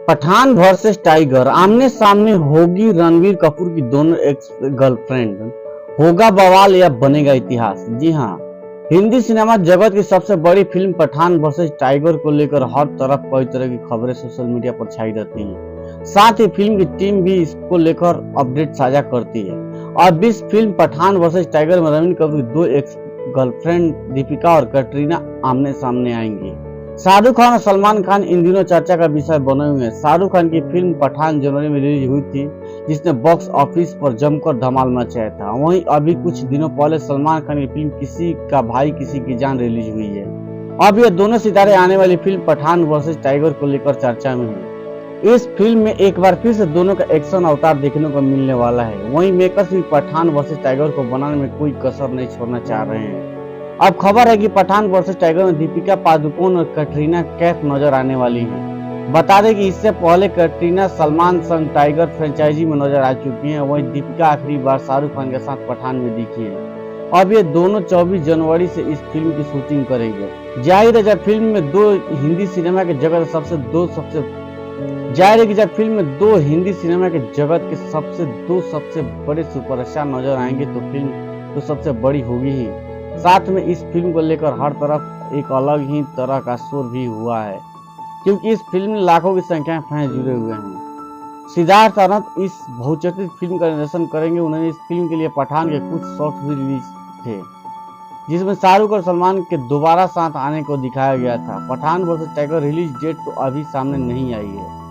Pathan versus tiger आमने सामने होगी रणवीर कपूर की दोनों एक्स गर्लफ्रेंड। होगा बवाल या बनेगा इतिहास। जी हाँ, हिंदी सिनेमा जगत की सबसे बड़ी फिल्म पठान वर्सेस टाइगर को लेकर हर तरफ कई तरह की खबरें सोशल मीडिया पर छाई रहती हैं। साथ ही फिल्म की टीम भी इसको लेकर अपडेट साझा करती है। अब इस फिल्म पठान वर्सेस टाइगर में रणवीर कपूर की दो एक्स गर्लफ्रेंड दीपिका और कैटरीना आमने सामने आएंगी। शाहरुख खान और सलमान खान इन दिनों चर्चा का विषय बने हुए हैं। शाहरुख खान की फिल्म पठान जनवरी में रिलीज हुई थी, जिसने बॉक्स ऑफिस पर जमकर धमाल मचाया था। वहीं अभी कुछ दिनों पहले सलमान खान की फिल्म किसी का भाई किसी की जान रिलीज हुई है। अब ये दोनों सितारे आने वाली फिल्म पठान वर्सेस टाइगर को लेकर चर्चा में है। इस फिल्म में एक बार फिर से दोनों का एक्शन अवतार देखने को मिलने वाला है। वहीं मेकर्स भी पठान वर्सेस टाइगर को बनाने में कोई कसर नहीं छोड़ना चाह रहे हैं। अब खबर है कि पठान वर्सेस टाइगर में दीपिका पादुकोण और कैटरीना कैफ नजर आने वाली है। बता दें कि इससे पहले कैटरीना सलमान संग टाइगर फ्रेंचाइजी में नजर आ चुकी हैं। वहीं दीपिका आखिरी बार शाहरुख खान के साथ पठान में दिखी है। अब ये दोनों 24 जनवरी से इस फिल्म की शूटिंग करेंगे। जाहिर है जब फिल्म में दो हिंदी सिनेमा के जगत के सबसे बड़े सुपरस्टार नजर आएंगे तो फिल्म तो सबसे बड़ी होगी ही। साथ में इस फिल्म को लेकर हर तरफ एक अलग ही तरह का शोर भी हुआ है, क्योंकि इस फिल्म में लाखों की संख्या में फैंस जुड़े हुए हैं। सिद्धार्थ अनंत इस बहुचर्चित फिल्म का निर्देशन करेंगे। उन्होंने इस फिल्म के लिए पठान के कुछ शॉट्स भी रिलीज थे, जिसमें शाहरुख और सलमान के दोबारा साथ आने को दिखाया गया था। Pathaan versus Tiger release date तो अभी सामने नहीं आई है।